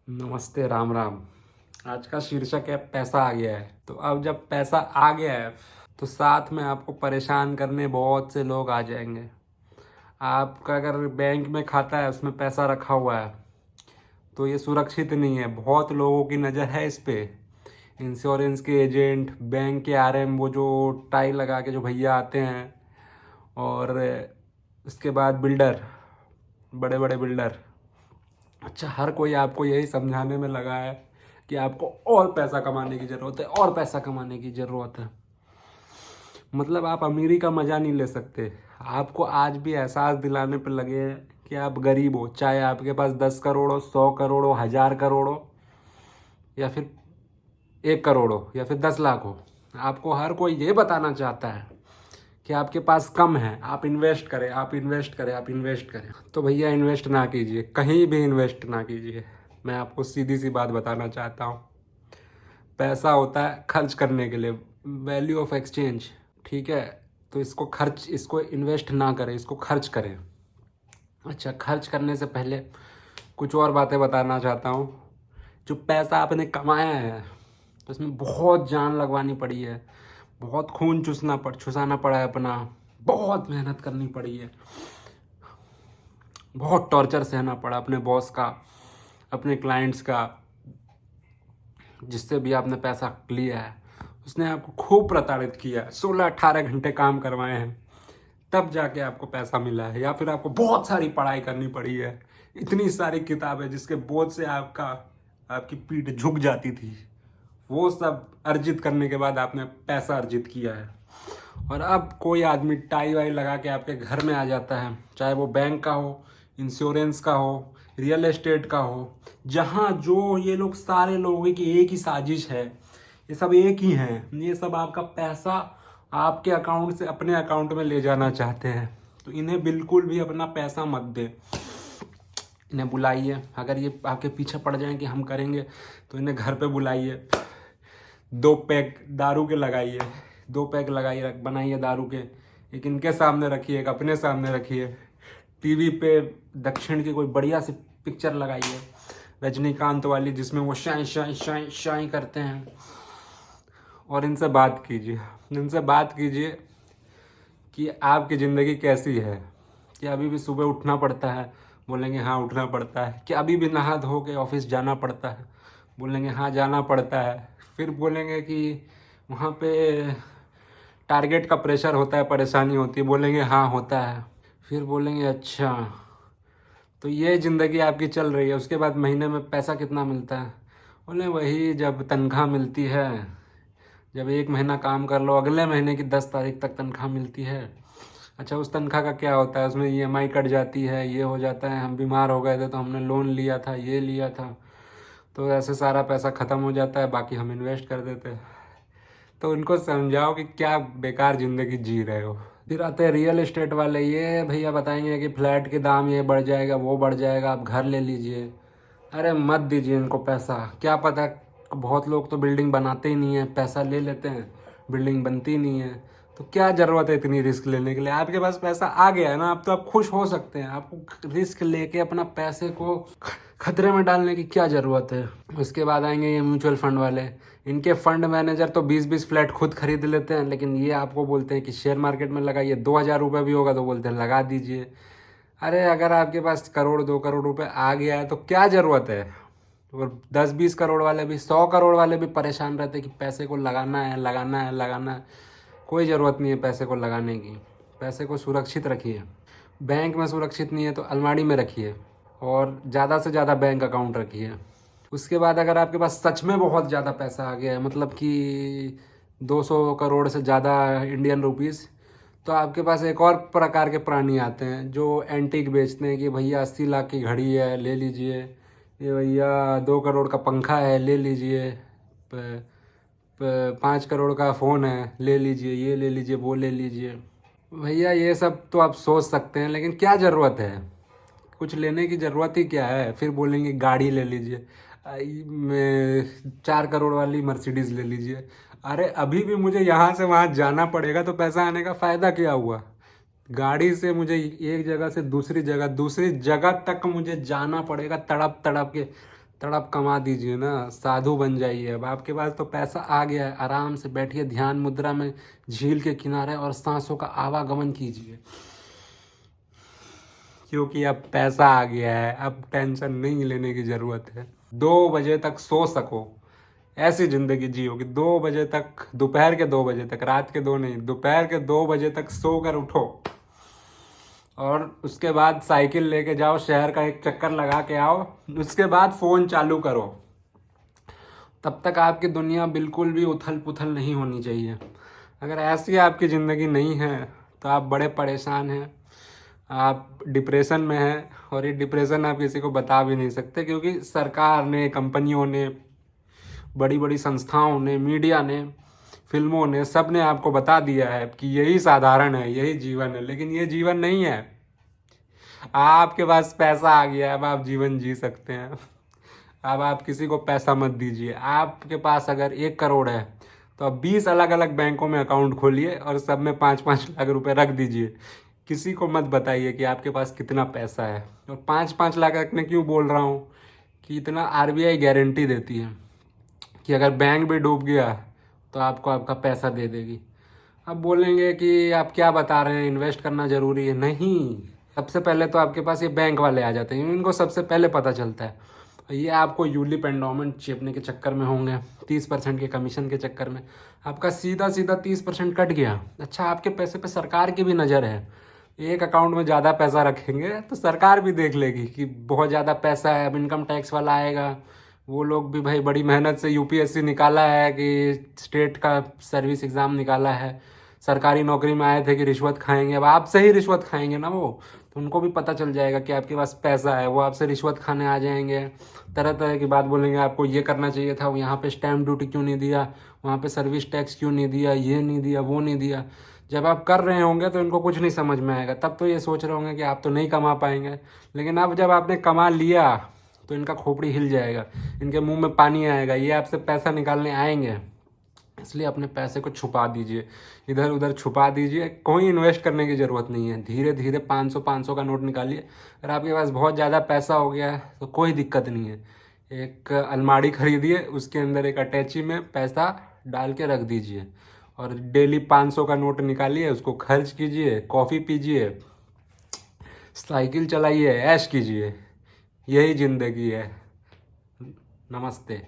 नमस्ते, राम राम। आज का शीर्षक है पैसा आ गया है। तो अब जब पैसा आ गया है तो साथ में आपको परेशान करने बहुत से लोग आ जाएंगे। आपका अगर बैंक में खाता है, उसमें पैसा रखा हुआ है, तो ये सुरक्षित नहीं है। बहुत लोगों की नज़र है इस पे। इंश्योरेंस के एजेंट, बैंक के आरएम, वो जो टाई लगा के जो भैया आते हैं, और उसके बाद बिल्डर, बड़े बड़े बिल्डर। अच्छा, हर कोई आपको यही समझाने में लगा है कि आपको और पैसा कमाने की ज़रूरत है, और पैसा कमाने की ज़रूरत है। मतलब आप अमीरी का मज़ा नहीं ले सकते। आपको आज भी एहसास दिलाने पर लगे हैं कि आप गरीब हो, चाहे आपके पास 10 करोड़ हो, 100 करोड़ हो, 1000 करोड़ हो, या फिर 1 करोड़ हो, या फिर 10 लाख हो। आपको हर कोई ये बताना चाहता है कि आपके पास कम है, आप इन्वेस्ट करें, आप इन्वेस्ट करें, आप इन्वेस्ट करें। तो भैया इन्वेस्ट ना कीजिए, कहीं भी इन्वेस्ट ना कीजिए। मैं आपको सीधी सी बात बताना चाहता हूँ। पैसा होता है खर्च करने के लिए, वैल्यू ऑफ एक्सचेंज, ठीक है। तो इसको इन्वेस्ट ना करें, इसको खर्च करें। अच्छा, खर्च करने से पहले कुछ और बातें बताना चाहता हूँ। जो पैसा आपने कमाया है, तो इसमें बहुत जान लगवानी पड़ी है, बहुत खून चुसाना पड़ा है अपना, बहुत मेहनत करनी पड़ी है, बहुत टॉर्चर सहना पड़ा अपने बॉस का, अपने क्लाइंट्स का। जिससे भी आपने पैसा लिया है, उसने आपको खूब प्रताड़ित किया है, 16-18 घंटे काम करवाए हैं, तब जाके आपको पैसा मिला है। या फिर आपको बहुत सारी पढ़ाई करनी पड़ी है, इतनी सारी किताबें जिसके बोझ से आपकी पीठ झुक जाती थी। वो सब अर्जित करने के बाद आपने पैसा अर्जित किया है। और अब कोई आदमी टाई वाई लगा के आपके घर में आ जाता है, चाहे वो बैंक का हो, इंश्योरेंस का हो, रियल एस्टेट का हो, जहाँ जो ये लोग सारे लोगों की एक ही साजिश है, ये सब एक ही हैं। ये सब आपका पैसा आपके अकाउंट से अपने अकाउंट में ले जाना चाहते हैं। तो इन्हें बिल्कुल भी अपना पैसा मत दे। इन्हें बुलाइए, अगर ये आपके पीछे पड़ जाएं कि हम करेंगे, तो इन्हें घर पे बुलाइए, 2 पैक दारू के लगाइए, 2 पैक लगाइए, बनाइए दारू के। एक इनके सामने रखिए, एक अपने सामने रखिए। टीवी पे दक्षिण की कोई बढ़िया सी पिक्चर लगाइए, रजनीकांत वाली, जिसमें वो शाई शाई शाई शाई करते हैं, और इनसे बात कीजिए। इनसे बात कीजिए कि आपकी ज़िंदगी कैसी है, कि अभी भी सुबह उठना पड़ता है, बोलेंगे हाँ उठना पड़ता है। कि अभी भी नहा धो के ऑफिस जाना पड़ता है, बोलेंगे हाँ जाना पड़ता है। फिर बोलेंगे कि वहाँ पे टारगेट का प्रेशर होता है, परेशानी होती है, बोलेंगे हाँ होता है। फिर बोलेंगे अच्छा, तो ये ज़िंदगी आपकी चल रही है। उसके बाद महीने में पैसा कितना मिलता है, बोले वही जब तनख्वाह मिलती है, जब 1 महीना काम कर लो, अगले महीने की 10 तारीख तक तनख्वाह मिलती है। अच्छा, उस तनख्वाह का क्या होता है, उसमें ईएमआई कट जाती है, ये हो जाता है, हम बीमार हो गए थे तो हमने लोन लिया था, ये लिया था, तो ऐसे सारा पैसा ख़त्म हो जाता है, बाकी हम इन्वेस्ट कर देते हैं। तो उनको समझाओ कि क्या बेकार ज़िंदगी जी रहे हो। फिर आते हैं रियल एस्टेट वाले, ये भैया बताएंगे कि फ्लैट के दाम ये बढ़ जाएगा, वो बढ़ जाएगा, आप घर ले लीजिए। अरे मत दीजिए इनको पैसा, क्या पता। बहुत लोग तो बिल्डिंग बनाते ही नहीं है, पैसा ले लेते हैं, बिल्डिंग बनती नहीं है। तो क्या ज़रूरत है इतनी रिस्क लेने के लिए। आपके पास पैसा आ गया है ना, अब तो आप खुश हो सकते हैं। आपको रिस्क लेके अपना पैसे को खतरे में डालने की क्या ज़रूरत है। उसके बाद आएंगे ये म्यूचुअल फंड वाले। इनके फंड मैनेजर तो 20-20 फ्लैट खुद खरीद लेते हैं, लेकिन ये आपको बोलते हैं कि शेयर मार्केट में लगाइए, 2000 रुपये भी होगा तो बोलते हैं लगा दीजिए। अरे अगर आपके पास 1-2 करोड़ रुपए आ गया है तो क्या ज़रूरत है। और 10-20 करोड़ वाले भी, 100 करोड़ वाले भी परेशान रहते कि पैसे को लगाना है, लगाना है, लगाना है। कोई ज़रूरत नहीं है पैसे को लगाने की। पैसे को सुरक्षित रखिए। बैंक में सुरक्षित नहीं है तो अलमारी में रखिए, और ज़्यादा से ज़्यादा बैंक अकाउंट रखिए। उसके बाद अगर आपके पास सच में बहुत ज़्यादा पैसा आ गया है, मतलब कि 200 करोड़ से ज़्यादा इंडियन रुपीज़, तो आपके पास एक और प्रकार के प्राणी आते हैं जो एंटीक बेचते हैं कि भैया 80 लाख की घड़ी है, ले लीजिए। ये भैया 2 करोड़ का पंखा है, ले लीजिए। 5 करोड़ का फ़ोन है, ले लीजिए, ये ले लीजिए, वो ले लीजिए। भैया ये सब तो आप सोच सकते हैं, लेकिन क्या ज़रूरत है। कुछ लेने की ज़रूरत ही क्या है। फिर बोलेंगे गाड़ी ले लीजिए, 4 करोड़ वाली मर्सिडीज़ ले लीजिए। अरे अभी भी मुझे यहाँ से वहाँ जाना पड़ेगा, तो पैसा आने का फ़ायदा क्या हुआ। गाड़ी से मुझे एक जगह से दूसरी जगह तक मुझे जाना पड़ेगा, तड़प तड़प के, तड़प कमा दीजिए ना, साधु बन जाइए। अब आपके पास तो पैसा आ गया है, आराम से बैठिए ध्यान मुद्रा में झील के किनारे और सांसों का आवागमन कीजिए, क्योंकि अब पैसा आ गया है, अब टेंशन नहीं लेने की ज़रूरत है। 2 बजे तक सो सको, ऐसी ज़िंदगी जियो कि 2 बजे तक, दोपहर के 2 बजे तक, रात के 2 नहीं, दोपहर के 2 बजे तक सो कर उठो और उसके बाद साइकिल लेके जाओ, शहर का एक चक्कर लगा के आओ, उसके बाद फ़ोन चालू करो। तब तक आपकी दुनिया बिल्कुल भी उथल पुथल नहीं होनी चाहिए। अगर ऐसी आपकी ज़िंदगी नहीं है तो आप बड़े परेशान हैं, आप डिप्रेशन में हैं, और ये डिप्रेशन आप किसी को बता भी नहीं सकते, क्योंकि सरकार ने, कंपनियों ने, बड़ी बड़ी संस्थाओं ने, मीडिया ने, फिल्मों ने, सब ने आपको बता दिया है कि यही साधारण है, यही जीवन है। लेकिन ये जीवन नहीं है। आपके पास पैसा आ गया है, अब आप जीवन जी सकते हैं। अब आप किसी को पैसा मत दीजिए। आपके पास अगर 1 करोड़ है तो आप 20 अलग अलग बैंकों में अकाउंट खोलिए और सब में 5-5 लाख रुपए रख दीजिए। किसी को मत बताइए कि आपके पास कितना पैसा है। और 5-5 लाख रखने क्यों बोल रहा हूँ कि इतना आरबीआई गारंटी देती है कि अगर बैंक भी डूब गया तो आपको आपका पैसा दे देगी। अब बोलेंगे कि आप क्या बता रहे हैं, इन्वेस्ट करना ज़रूरी है। नहीं, सबसे पहले तो आपके पास ये बैंक वाले आ जाते हैं, इनको सबसे पहले पता चलता है। ये आपको यूलिप एंडोमेंट चेपने के चक्कर में होंगे, 30% के कमीशन के चक्कर में आपका सीधा सीधा 30% कट गया। अच्छा, आपके पैसे पे सरकार की भी नज़र है। एक अकाउंट में ज़्यादा पैसा रखेंगे तो सरकार भी देख लेगी कि बहुत ज़्यादा पैसा है, अब इनकम टैक्स वाला आएगा। वो लोग भी भाई बड़ी मेहनत से यूपीएससी निकाला है कि स्टेट का सर्विस एग्ज़ाम निकाला है, सरकारी नौकरी में आए थे कि रिश्वत खाएंगे। अब आपसे ही रिश्वत खाएंगे ना वो, तो उनको भी पता चल जाएगा कि आपके पास पैसा है। वो आपसे रिश्वत खाने आ जाएंगे, तरह तरह की बात बोलेंगे, आपको ये करना चाहिए था, यहाँ पे स्टैम्प ड्यूटी क्यों नहीं दिया, वहाँ पे सर्विस टैक्स क्यों नहीं दिया, ये नहीं दिया, वो नहीं दिया। जब आप कर रहे होंगे तो इनको कुछ नहीं समझ में आएगा, तब तो ये सोच रहे होंगे कि आप तो नहीं कमा पाएंगे। लेकिन अब जब आपने कमा लिया तो इनका खोपड़ी हिल जाएगा, इनके मुंह में पानी आएगा, ये आपसे पैसा निकालने आएंगे। इसलिए अपने पैसे को छुपा दीजिए, इधर उधर छुपा दीजिए। कोई इन्वेस्ट करने की ज़रूरत नहीं है। धीरे धीरे 500 का नोट निकालिए। अगर आपके पास बहुत ज़्यादा पैसा हो गया है तो कोई दिक्कत नहीं है, एक अलमारी खरीदिए, उसके अंदर एक अटैची में पैसा डाल के रख दीजिए और डेली 500 का नोट निकालिए, उसको खर्च कीजिए, कॉफ़ी पीजिए, साइकिल चलाइए, ऐश कीजिए। यही ज़िंदगी है। नमस्ते।